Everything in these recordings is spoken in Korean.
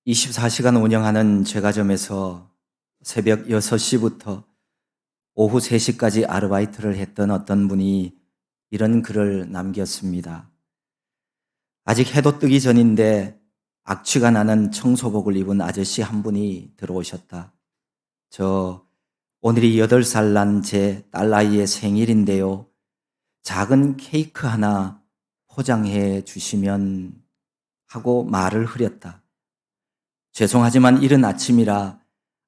24시간 운영하는 제과점에서 새벽 6시부터 오후 3시까지 아르바이트를 했던 어떤 분이 이런 글을 남겼습니다. 아직 해도 뜨기 전인데 악취가 나는 청소복을 입은 아저씨 한 분이 들어오셨다. 오늘이 8살 난 제 딸아이의 생일인데요. 작은 케이크 하나 포장해 주시면 하고 말을 흐렸다. 죄송하지만 이른 아침이라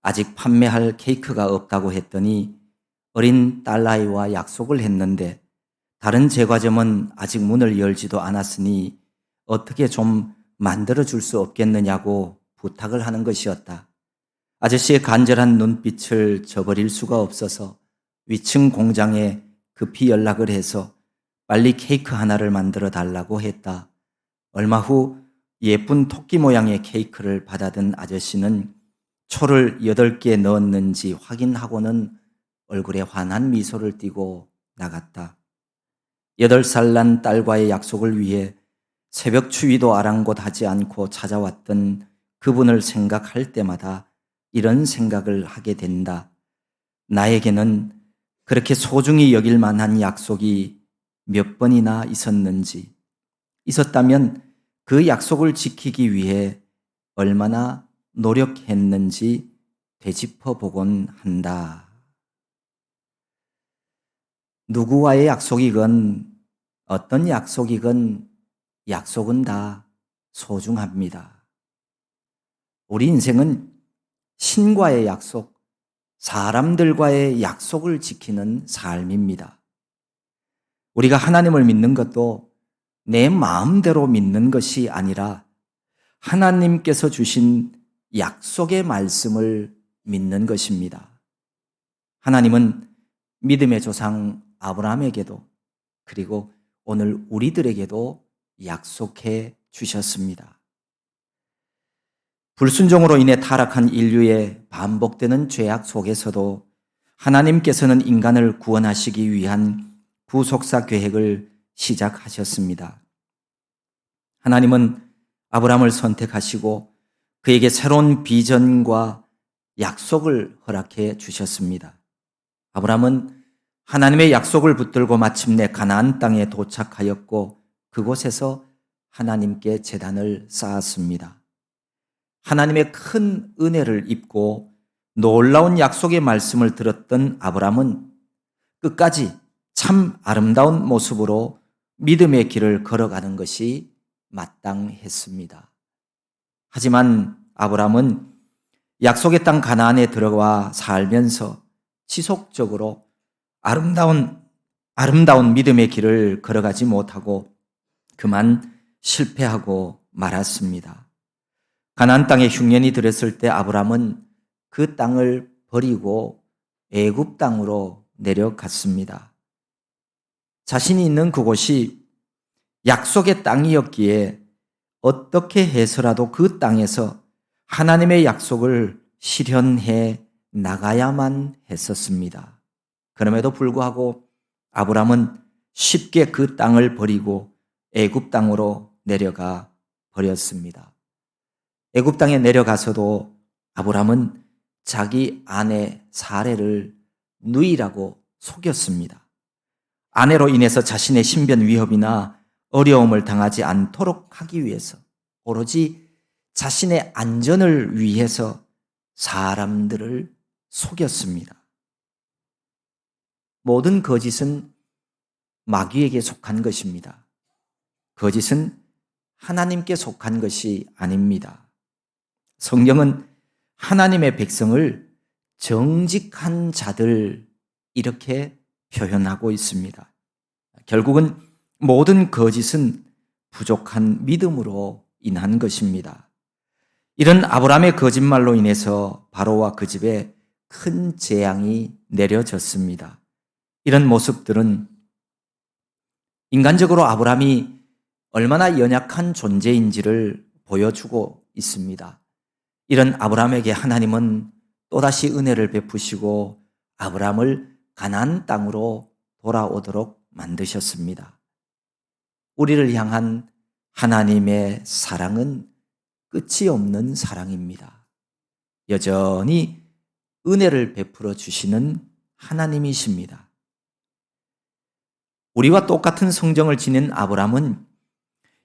아직 판매할 케이크가 없다고 했더니 어린 딸아이와 약속을 했는데 다른 제과점은 아직 문을 열지도 않았으니 어떻게 좀 만들어 줄 수 없겠느냐고 부탁을 하는 것이었다. 아저씨의 간절한 눈빛을 저버릴 수가 없어서 위층 공장에 급히 연락을 해서 빨리 케이크 하나를 만들어 달라고 했다. 얼마 후 예쁜 토끼 모양의 케이크를 받아든 아저씨는 초를 8개 넣었는지 확인하고는 얼굴에 환한 미소를 띠고 나갔다. 8살 난 딸과의 약속을 위해 새벽 추위도 아랑곳하지 않고 찾아왔던 그분을 생각할 때마다 이런 생각을 하게 된다. 나에게는 그렇게 소중히 여길 만한 약속이 몇 번이나 있었다면 그 약속을 지키기 위해 얼마나 노력했는지 되짚어 보곤 한다. 누구와의 약속이건 어떤 약속이건 약속은 다 소중합니다. 우리 인생은 신과의 약속, 사람들과의 약속을 지키는 삶입니다. 우리가 하나님을 믿는 것도 내 마음대로 믿는 것이 아니라 하나님께서 주신 약속의 말씀을 믿는 것입니다. 하나님은 믿음의 조상 아브라함에게도 그리고 오늘 우리들에게도 약속해 주셨습니다. 불순종으로 인해 타락한 인류의 반복되는 죄악 속에서도 하나님께서는 인간을 구원하시기 위한 구속사 계획을 시작하셨습니다. 하나님은 아브라함을 선택하시고 그에게 새로운 비전과 약속을 허락해 주셨습니다. 아브라함은 하나님의 약속을 붙들고 마침내 가나안 땅에 도착하였고 그곳에서 하나님께 제단을 쌓았습니다. 하나님의 큰 은혜를 입고 놀라운 약속의 말씀을 들었던 아브라함은 끝까지 참 아름다운 모습으로 믿음의 길을 걸어가는 것이 마땅했습니다. 하지만 아브라함은 약속의 땅 가나안에 들어와 살면서 지속적으로 아름다운 믿음의 길을 걸어가지 못하고 그만 실패하고 말았습니다. 가나안 땅에 흉년이 들었을 때 아브라함은 그 땅을 버리고 애굽 땅으로 내려갔습니다. 자신이 있는 그곳이 약속의 땅이었기에 어떻게 해서라도 그 땅에서 하나님의 약속을 실현해 나가야만 했었습니다. 그럼에도 불구하고 아브라함은 쉽게 그 땅을 버리고 애굽 땅으로 내려가 버렸습니다. 애굽 땅에 내려가서도 아브라함은 자기 아내 사레를 누이라고 속였습니다. 아내로 인해서 자신의 신변 위협이나 어려움을 당하지 않도록 하기 위해서 오로지 자신의 안전을 위해서 사람들을 속였습니다. 모든 거짓은 마귀에게 속한 것입니다. 거짓은 하나님께 속한 것이 아닙니다. 성경은 하나님의 백성을 정직한 자들 이렇게 표현하고 있습니다. 결국은 모든 거짓은 부족한 믿음으로 인한 것입니다. 이런 아브라함의 거짓말로 인해서 바로와 그 집에 큰 재앙이 내려졌습니다. 이런 모습들은 인간적으로 아브라함이 얼마나 연약한 존재인지를 보여주고 있습니다. 이런 아브라함에게 하나님은 또다시 은혜를 베푸시고 아브라함을 가나안 땅으로 돌아오도록 만드셨습니다. 우리를 향한 하나님의 사랑은 끝이 없는 사랑입니다. 여전히 은혜를 베풀어 주시는 하나님이십니다. 우리와 똑같은 성정을 지닌 아브라함은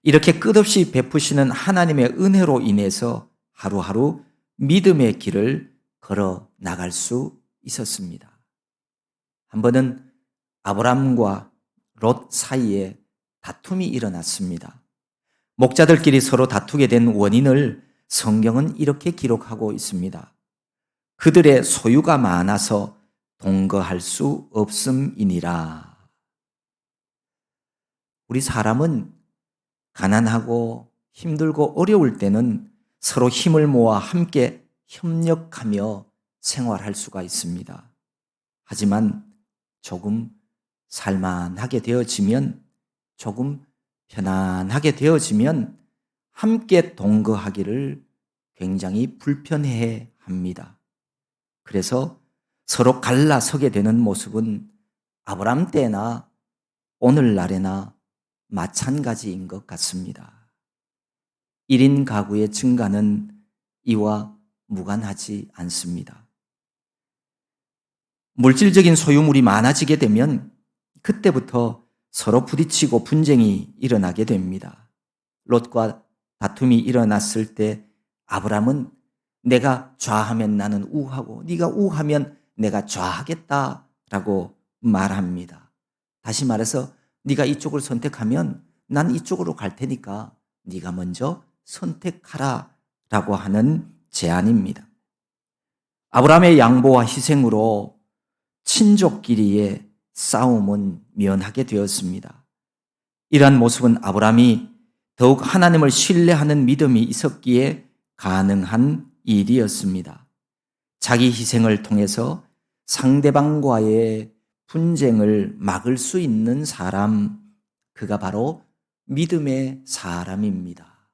이렇게 끝없이 베푸시는 하나님의 은혜로 인해서 하루하루 믿음의 길을 걸어 나갈 수 있었습니다. 한 번은 아브라함과 롯 사이에 다툼이 일어났습니다. 목자들끼리 서로 다투게 된 원인을 성경은 이렇게 기록하고 있습니다. 그들의 소유가 많아서 동거할 수 없음이니라. 우리 사람은 가난하고 힘들고 어려울 때는 서로 힘을 모아 함께 협력하며 생활할 수가 있습니다. 하지만 조금 살만하게 되어지면, 조금 편안하게 되어지면 함께 동거하기를 굉장히 불편해 합니다. 그래서 서로 갈라서게 되는 모습은 아브라함 때나 오늘날에나 마찬가지인 것 같습니다. 1인 가구의 증가는 이와 무관하지 않습니다. 물질적인 소유물이 많아지게 되면 그때부터 서로 부딪히고 분쟁이 일어나게 됩니다. 롯과 다툼이 일어났을 때 아브라함은 내가 좌하면 나는 우하고 네가 우하면 내가 좌하겠다라고 말합니다. 다시 말해서 네가 이쪽을 선택하면 난 이쪽으로 갈 테니까 네가 먼저 선택하라 라고 하는 제안입니다. 아브라함의 양보와 희생으로 친족끼리의 싸움은 면하게 되었습니다. 이러한 모습은 아브라함이 더욱 하나님을 신뢰하는 믿음이 있었기에 가능한 일이었습니다. 자기 희생을 통해서 상대방과의 분쟁을 막을 수 있는 사람, 그가 바로 믿음의 사람입니다.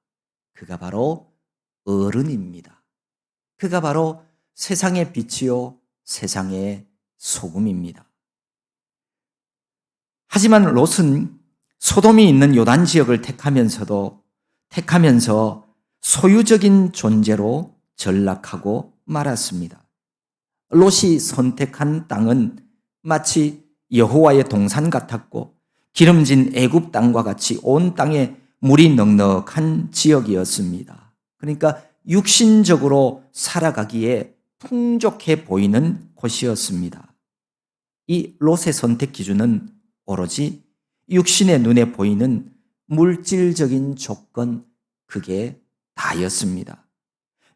그가 바로 어른입니다. 그가 바로 세상의 빛이요 세상의 소금입니다. 하지만 롯은 소돔이 있는 요단 지역을 택하면서 소유적인 존재로 전락하고 말았습니다. 롯이 선택한 땅은 마치 여호와의 동산 같았고 기름진 애굽 땅과 같이 온 땅에 물이 넉넉한 지역이었습니다. 그러니까 육신적으로 살아가기에 풍족해 보이는 곳이었습니다. 이 롯의 선택 기준은 오로지 육신의 눈에 보이는 물질적인 조건, 그게 다였습니다.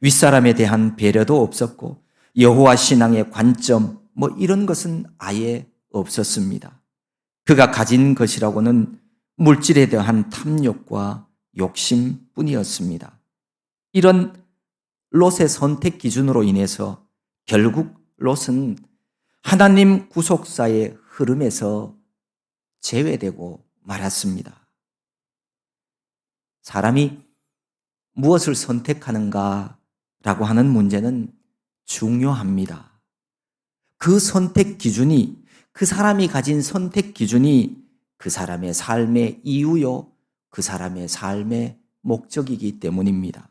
윗사람에 대한 배려도 없었고 여호와 신앙의 관점 이런 것은 아예 없었습니다. 그가 가진 것이라고는 물질에 대한 탐욕과 욕심뿐이었습니다. 이런 롯의 선택 기준으로 인해서 결국 롯은 하나님 구속사의 흐름에서 제외되고 말았습니다. 사람이 무엇을 선택하는가라고 하는 문제는 중요합니다. 그 선택 기준이, 그 사람이 가진 선택 기준이 그 사람의 삶의 이유요, 그 사람의 삶의 목적이기 때문입니다.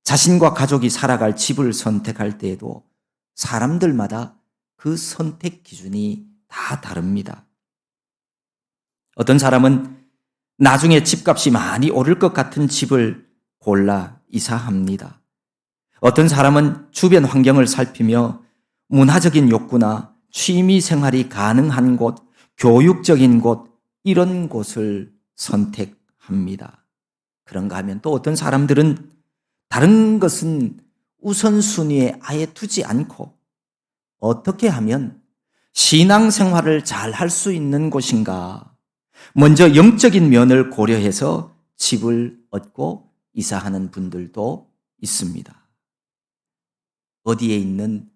자신과 가족이 살아갈 집을 선택할 때에도 사람들마다 그 선택 기준이 다 다릅니다. 어떤 사람은 나중에 집값이 많이 오를 것 같은 집을 골라 이사합니다. 어떤 사람은 주변 환경을 살피며 문화적인 욕구나 취미 생활이 가능한 곳, 교육적인 곳, 이런 곳을 선택합니다. 그런가 하면 또 어떤 사람들은 다른 것은 우선순위에 아예 두지 않고 어떻게 하면 신앙생활을 잘 할 수 있는 곳인가, 먼저 영적인 면을 고려해서 집을 얻고 이사하는 분들도 있습니다. 어디에 있는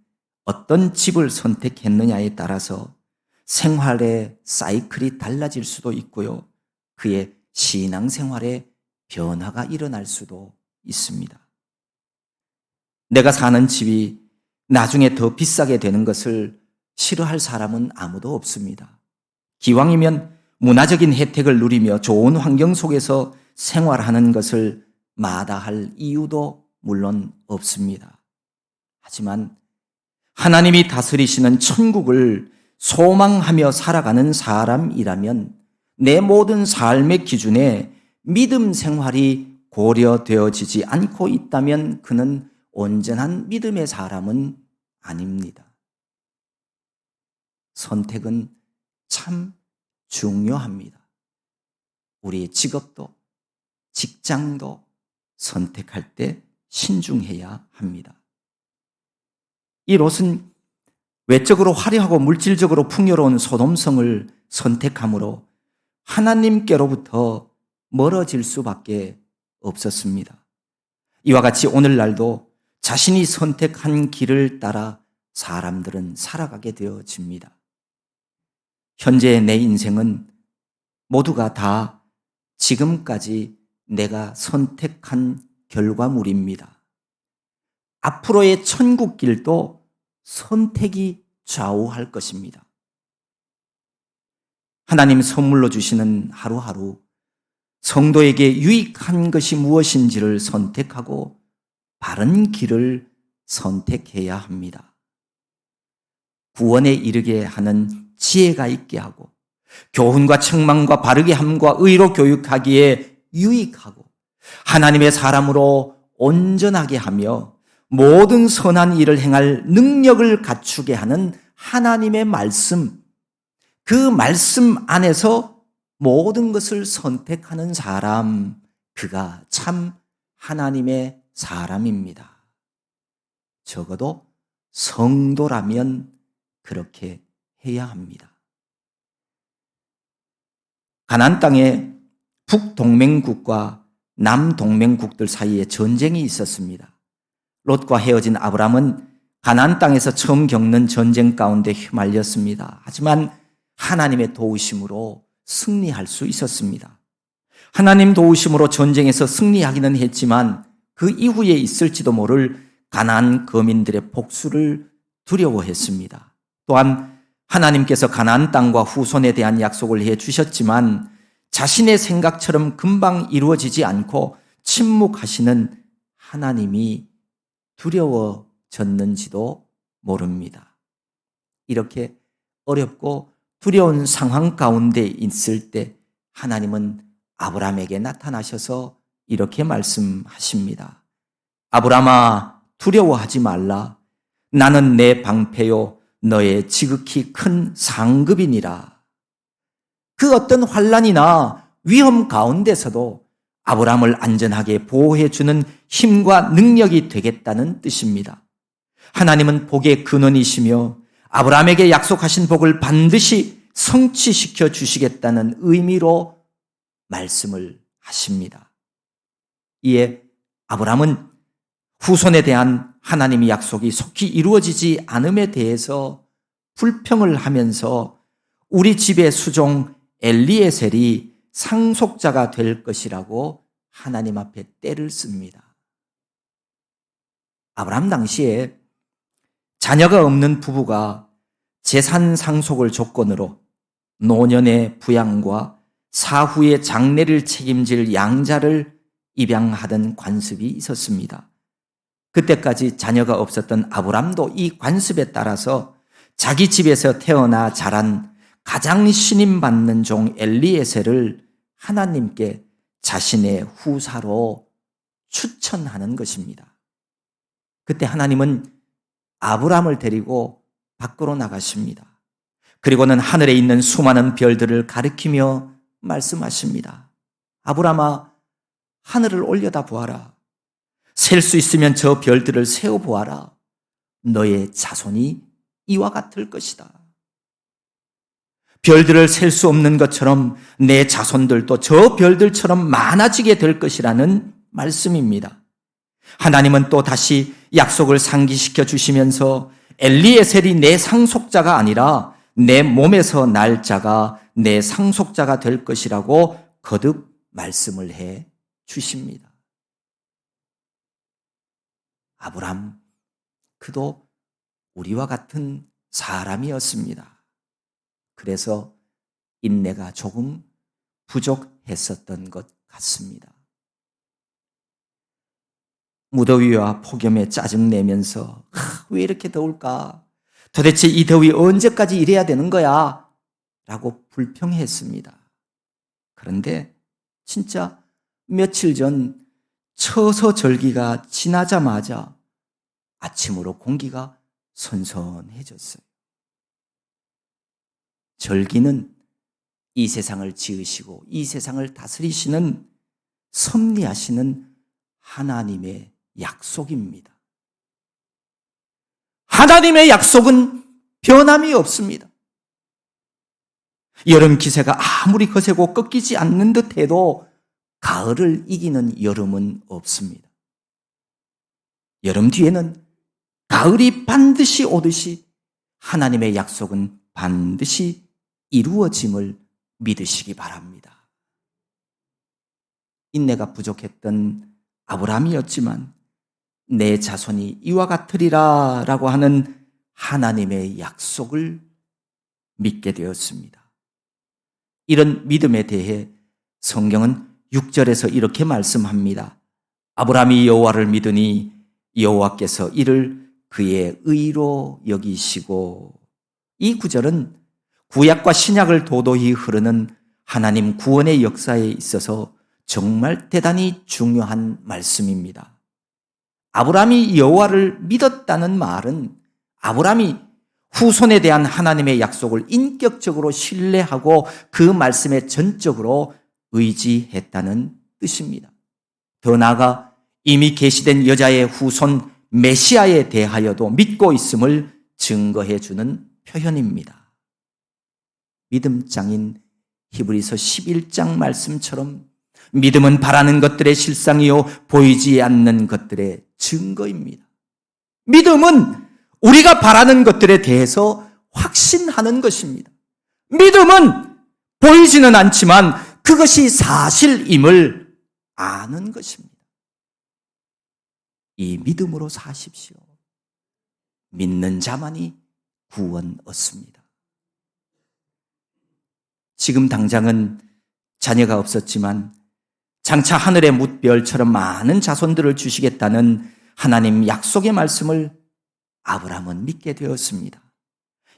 어떤 집을 선택했느냐에 따라서 생활의 사이클이 달라질 수도 있고요. 그의 신앙생활에 변화가 일어날 수도 있습니다. 내가 사는 집이 나중에 더 비싸게 되는 것을 싫어할 사람은 아무도 없습니다. 기왕이면 문화적인 혜택을 누리며 좋은 환경 속에서 생활하는 것을 마다할 이유도 물론 없습니다. 하지만 하나님이 다스리시는 천국을 소망하며 살아가는 사람이라면 내 모든 삶의 기준에 믿음 생활이 고려되어지지 않고 있다면 그는 온전한 믿음의 사람은 아닙니다. 선택은 참 중요합니다. 우리의 직업도 직장도 선택할 때 신중해야 합니다. 이 롯은 외적으로 화려하고 물질적으로 풍요로운 소돔성을 선택함으로 하나님께로부터 멀어질 수밖에 없었습니다. 이와 같이 오늘날도 자신이 선택한 길을 따라 사람들은 살아가게 되어집니다. 현재의 내 인생은 모두가 다 지금까지 내가 선택한 결과물입니다. 앞으로의 천국 길도 선택이 좌우할 것입니다. 하나님 선물로 주시는 하루하루 성도에게 유익한 것이 무엇인지를 선택하고 바른 길을 선택해야 합니다. 구원에 이르게 하는 지혜가 있게 하고 교훈과 책망과 바르게 함과 의로 교육하기에 유익하고 하나님의 사람으로 온전하게 하며 모든 선한 일을 행할 능력을 갖추게 하는 하나님의 말씀, 그 말씀 안에서 모든 것을 선택하는 사람, 그가 참 하나님의 사람입니다. 적어도 성도라면 그렇게 해야 합니다. 가나안 땅에 북동맹국과 남동맹국들 사이에 전쟁이 있었습니다. 롯과 헤어진 아브람은 가나안 땅에서 처음 겪는 전쟁 가운데 휘말렸습니다. 하지만 하나님의 도우심으로 승리할 수 있었습니다. 하나님 도우심으로 전쟁에서 승리하기는 했지만 그 이후에 있을지도 모를 가나안 거민들의 복수를 두려워했습니다. 또한 하나님께서 가나안 땅과 후손에 대한 약속을 해 주셨지만 자신의 생각처럼 금방 이루어지지 않고 침묵하시는 하나님이 두려워졌는지도 모릅니다. 이렇게 어렵고 두려운 상황 가운데 있을 때 하나님은 아브람에게 나타나셔서 이렇게 말씀하십니다. 아브람아, 두려워하지 말라. 나는 내 방패요 너의 지극히 큰 상급이니라. 그 어떤 환난이나 위험 가운데서도 아브람을 안전하게 보호해주는 힘과 능력이 되겠다는 뜻입니다. 하나님은 복의 근원이시며 아브람에게 약속하신 복을 반드시 성취시켜 주시겠다는 의미로 말씀을 하십니다. 이에 아브람은 후손에 대한 하나님의 약속이 속히 이루어지지 않음에 대해서 불평을 하면서 우리 집의 수종 엘리에셀이 상속자가 될 것이라고 하나님 앞에 떼를 씁니다. 아브람 당시에 자녀가 없는 부부가 재산 상속을 조건으로 노년의 부양과 사후의 장례를 책임질 양자를 입양하던 관습이 있었습니다. 그때까지 자녀가 없었던 아브람도 이 관습에 따라서 자기 집에서 태어나 자란 가장 신임받는 종 엘리에셀을 하나님께 자신의 후사로 추천하는 것입니다. 그때 하나님은 아브람을 데리고 밖으로 나가십니다. 그리고는 하늘에 있는 수많은 별들을 가리키며 말씀하십니다. 아브람아, 하늘을 올려다 보아라. 셀 수 있으면 저 별들을 세어 보아라. 너의 자손이 이와 같을 것이다. 별들을 셀 수 없는 것처럼 내 자손들도 저 별들처럼 많아지게 될 것이라는 말씀입니다. 하나님은 또 다시 약속을 상기시켜 주시면서 엘리에셀이 내 상속자가 아니라 내 몸에서 날 자가 내 상속자가 될 것이라고 거듭 말씀을 해 주십니다. 아브람, 그도 우리와 같은 사람이었습니다. 그래서 인내가 조금 부족했었던 것 같습니다. 무더위와 폭염에 짜증내면서 왜 이렇게 더울까? 도대체 이 더위 언제까지 이래야 되는 거야? 라고 불평했습니다. 그런데 진짜 며칠 전 처서절기가 지나자마자 아침으로 공기가 선선해졌어요. 절기는 이 세상을 지으시고 이 세상을 다스리시는 섭리하시는 하나님의 약속입니다. 하나님의 약속은 변함이 없습니다. 여름 기세가 아무리 거세고 꺾이지 않는 듯해도 가을을 이기는 여름은 없습니다. 여름 뒤에는 가을이 반드시 오듯이 하나님의 약속은 반드시 이루어짐을 믿으시기 바랍니다. 인내가 부족했던 아브라함이었지만 내 자손이 이와 같으리라 라고 하는 하나님의 약속을 믿게 되었습니다. 이런 믿음에 대해 성경은 6절에서 이렇게 말씀합니다. 아브라함이 여호와를 믿으니 여호와께서 이를 그의 의로 여기시고, 이 구절은 구약과 신약을 도도히 흐르는 하나님 구원의 역사에 있어서 정말 대단히 중요한 말씀입니다. 아브라함이 여호와를 믿었다는 말은 아브라함이 후손에 대한 하나님의 약속을 인격적으로 신뢰하고 그 말씀에 전적으로 의지했다는 뜻입니다. 더 나아가 이미 계시된 여자의 후손 메시아에 대하여도 믿고 있음을 증거해 주는 표현입니다. 믿음장인 히브리서 11장 말씀처럼 믿음은 바라는 것들의 실상이요 보이지 않는 것들의 증거입니다. 믿음은 우리가 바라는 것들에 대해서 확신하는 것입니다. 믿음은 보이지는 않지만 그것이 사실임을 아는 것입니다. 이 믿음으로 사십시오. 믿는 자만이 구원 얻습니다. 지금 당장은 자녀가 없었지만 장차 하늘의 뭇별처럼 많은 자손들을 주시겠다는 하나님 약속의 말씀을 아브라함은 믿게 되었습니다.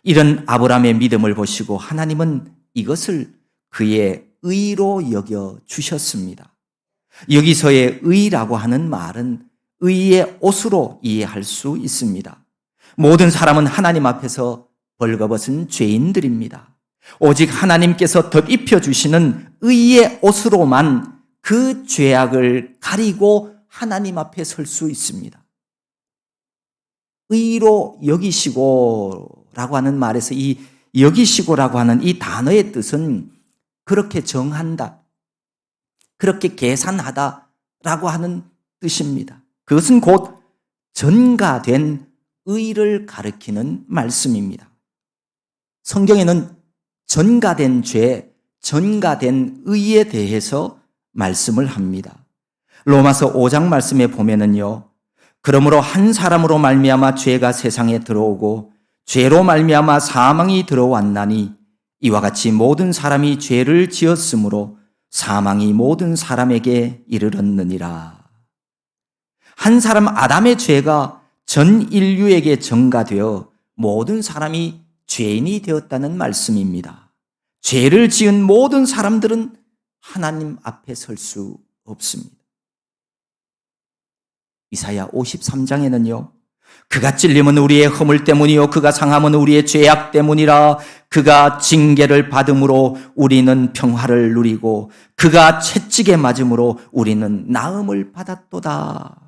이런 아브라함의 믿음을 보시고 하나님은 이것을 그의 의로 여겨 주셨습니다. 여기서의 의라고 하는 말은 의의 옷으로 이해할 수 있습니다. 모든 사람은 하나님 앞에서 벌거벗은 죄인들입니다. 오직 하나님께서 덧입혀 주시는 의의 옷으로만 그 죄악을 가리고 하나님 앞에 설 수 있습니다. 의로 여기시고 라고 하는 말에서 이 여기시고라고 하는 이 단어의 뜻은 그렇게 정한다, 그렇게 계산하다 라고 하는 뜻입니다. 그것은 곧 전가된 의를 가리키는 말씀입니다. 성경에는 전가된 죄, 전가된 의에 대해서 말씀을 합니다. 로마서 5장 말씀에 보면은요, 그러므로 한 사람으로 말미암아 죄가 세상에 들어오고 죄로 말미암아 사망이 들어왔나니 이와 같이 모든 사람이 죄를 지었으므로 사망이 모든 사람에게 이르렀느니라. 한 사람 아담의 죄가 전 인류에게 전가되어 모든 사람이 죄인이 되었다는 말씀입니다. 죄를 지은 모든 사람들은 하나님 앞에 설 수 없습니다. 이사야 53장에는요, 그가 찔림은 우리의 허물 때문이요 그가 상함은 우리의 죄악 때문이라. 그가 징계를 받음으로 우리는 평화를 누리고 그가 채찍에 맞음으로 우리는 나음을 받았도다.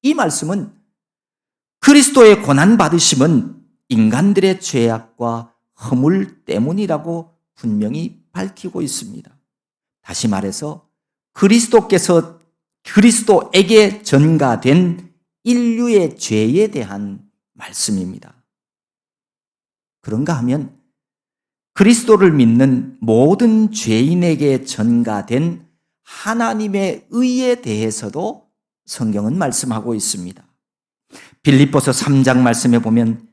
이 말씀은 그리스도의 고난받으심은 인간들의 죄악과 허물 때문이라고 분명히 밝히고 있습니다. 다시 말해서 그리스도에게 전가된 인류의 죄에 대한 말씀입니다. 그런가 하면 그리스도를 믿는 모든 죄인에게 전가된 하나님의 의에 대해서도 성경은 말씀하고 있습니다. 빌립보서 3장 말씀에 보면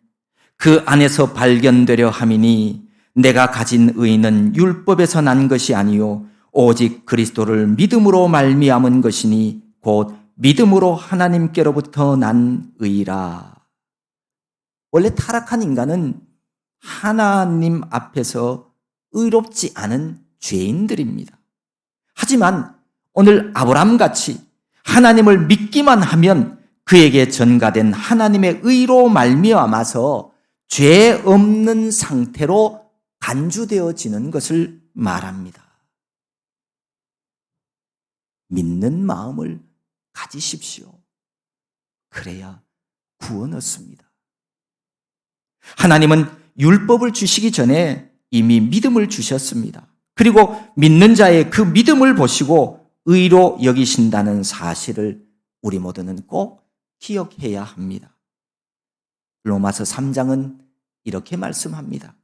그 안에서 발견되려 함이니 내가 가진 의는 율법에서 난 것이 아니요 오직 그리스도를 믿음으로 말미암은 것이니 곧 믿음으로 하나님께로부터 난 의라. 원래 타락한 인간은 하나님 앞에서 의롭지 않은 죄인들입니다. 하지만 오늘 아브라함같이 하나님을 믿기만 하면 그에게 전가된 하나님의 의로 말미암아서 죄 없는 상태로 간주되어지는 것을 말합니다. 믿는 마음을 가지십시오. 그래야 구원 얻습니다. 하나님은 율법을 주시기 전에 이미 믿음을 주셨습니다. 그리고 믿는 자의 그 믿음을 보시고 의로 여기신다는 사실을 우리 모두는 꼭 기억해야 합니다. 로마서 3장은 이렇게 말씀합니다.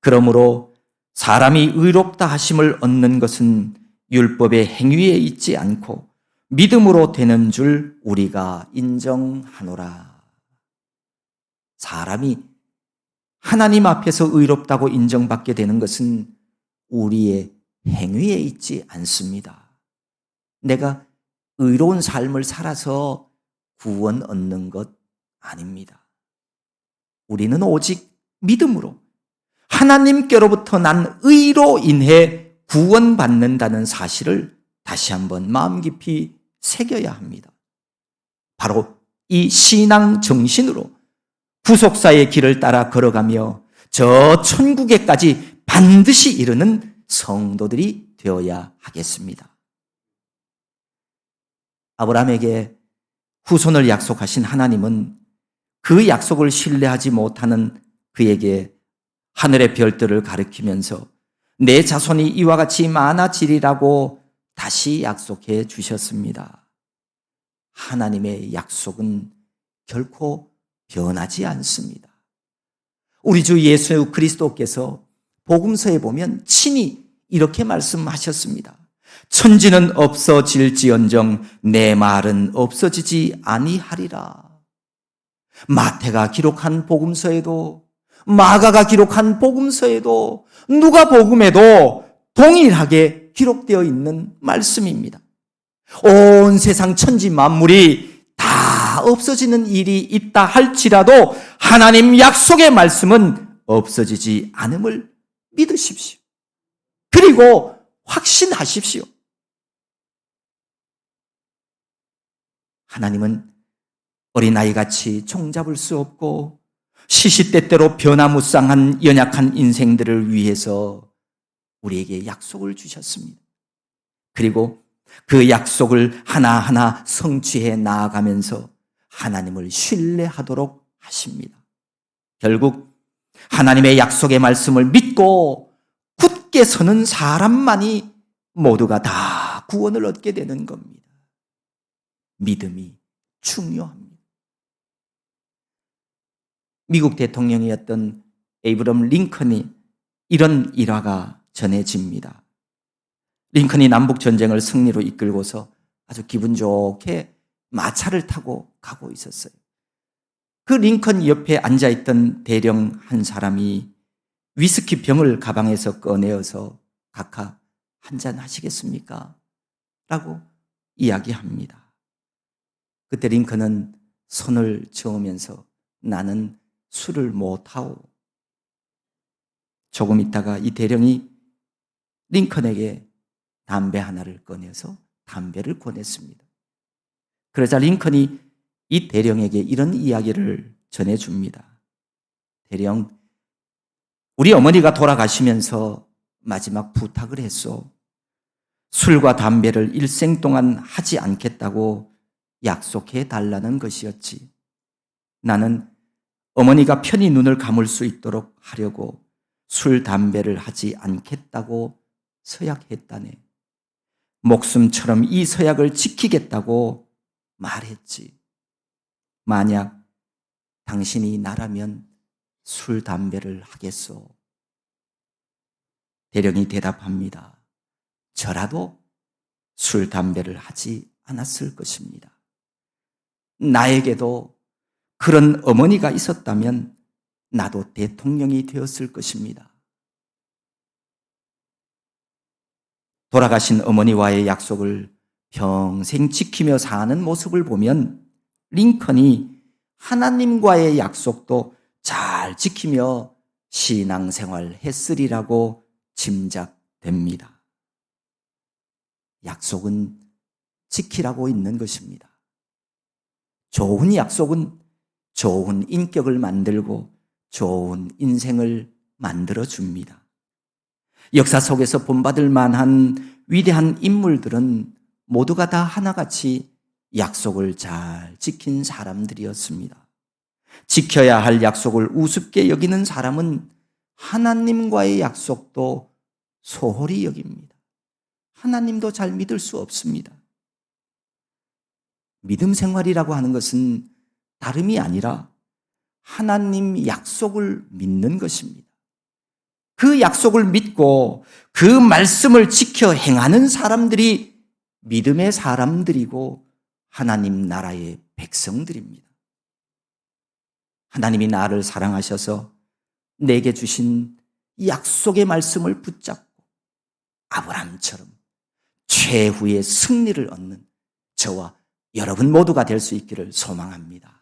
그러므로 사람이 의롭다 하심을 얻는 것은 율법의 행위에 있지 않고 믿음으로 되는 줄 우리가 인정하노라. 사람이 하나님 앞에서 의롭다고 인정받게 되는 것은 우리의 행위에 있지 않습니다. 내가 의로운 삶을 살아서 구원 얻는 것 아닙니다. 우리는 오직 믿음으로 하나님께로부터 난 의로 인해 구원받는다는 사실을 다시 한번 마음 깊이 새겨야 합니다. 바로 이 신앙 정신으로 구속사의 길을 따라 걸어가며 저 천국에까지 반드시 이르는 성도들이 되어야 하겠습니다. 아브라함에게 후손을 약속하신 하나님은 그 약속을 신뢰하지 못하는 그에게 하늘의 별들을 가리키면서 내 자손이 이와 같이 많아지리라고 다시 약속해 주셨습니다. 하나님의 약속은 결코 변하지 않습니다. 우리 주 예수 그리스도께서 복음서에 보면 친히 이렇게 말씀하셨습니다. 천지는 없어질지언정 내 말은 없어지지 아니하리라. 마태가 기록한 복음서에도 마가가 기록한 복음서에도 누가복음에도 동일하게 기록되어 있는 말씀입니다. 온 세상 천지 만물이 다 없어지는 일이 있다 할지라도 하나님 약속의 말씀은 없어지지 않음을 믿으십시오. 그리고 확신하십시오. 하나님은 어린아이같이 종잡을 수 없고 시시때때로 변화무쌍한 연약한 인생들을 위해서 우리에게 약속을 주셨습니다. 그리고 그 약속을 하나하나 성취해 나아가면서 하나님을 신뢰하도록 하십니다. 결국 하나님의 약속의 말씀을 믿고 굳게 서는 사람만이 모두가 다 구원을 얻게 되는 겁니다. 믿음이 중요합니다. 미국 대통령이었던 에이브럼 링컨이 이런 일화가 전해집니다. 링컨이 남북전쟁을 승리로 이끌고서 아주 기분 좋게 마차를 타고 가고 있었어요. 그 링컨 옆에 앉아있던 대령 한 사람이 위스키 병을 가방에서 꺼내어서 각하 한잔 하시겠습니까? 라고 이야기합니다. 그때 링컨은 손을 저으면서 나는 술을 못하오. 조금 있다가 이 대령이 링컨에게 담배 하나를 꺼내서 담배를 권했습니다. 그러자 링컨이 이 대령에게 이런 이야기를 전해줍니다. 대령, 우리 어머니가 돌아가시면서 마지막 부탁을 했소. 술과 담배를 일생 동안 하지 않겠다고 약속해 달라는 것이었지. 나는 어머니가 편히 눈을 감을 수 있도록 하려고 술, 담배를 하지 않겠다고 서약했다네. 목숨처럼 이 서약을 지키겠다고 말했지. 만약 당신이 나라면 술, 담배를 하겠소? 대령이 대답합니다. 저라도 술, 담배를 하지 않았을 것입니다. 나에게도 그런 어머니가 있었다면 나도 대통령이 되었을 것입니다. 돌아가신 어머니와의 약속을 평생 지키며 사는 모습을 보면 링컨이 하나님과의 약속도 잘 지키며 신앙생활 했으리라고 짐작됩니다. 약속은 지키라고 있는 것입니다. 좋은 약속은 좋은 인격을 만들고 좋은 인생을 만들어 줍니다. 역사 속에서 본받을 만한 위대한 인물들은 모두가 다 하나같이 약속을 잘 지킨 사람들이었습니다. 지켜야 할 약속을 우습게 여기는 사람은 하나님과의 약속도 소홀히 여깁니다. 하나님도 잘 믿을 수 없습니다. 믿음 생활이라고 하는 것은 다름이 아니라 하나님 약속을 믿는 것입니다. 그 약속을 믿고 그 말씀을 지켜 행하는 사람들이 믿음의 사람들이고 하나님 나라의 백성들입니다. 하나님이 나를 사랑하셔서 내게 주신 약속의 말씀을 붙잡고 아브라함처럼 최후의 승리를 얻는 저와 여러분 모두가 될 수 있기를 소망합니다.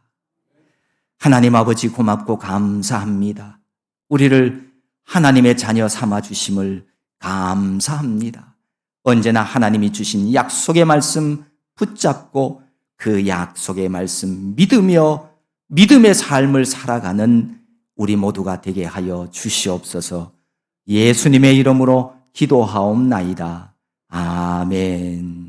하나님 아버지 고맙고 감사합니다. 우리를 하나님의 자녀 삼아 주심을 감사합니다. 언제나 하나님이 주신 약속의 말씀 붙잡고 그 약속의 말씀 믿으며 믿음의 삶을 살아가는 우리 모두가 되게 하여 주시옵소서. 예수님의 이름으로 기도하옵나이다. 아멘.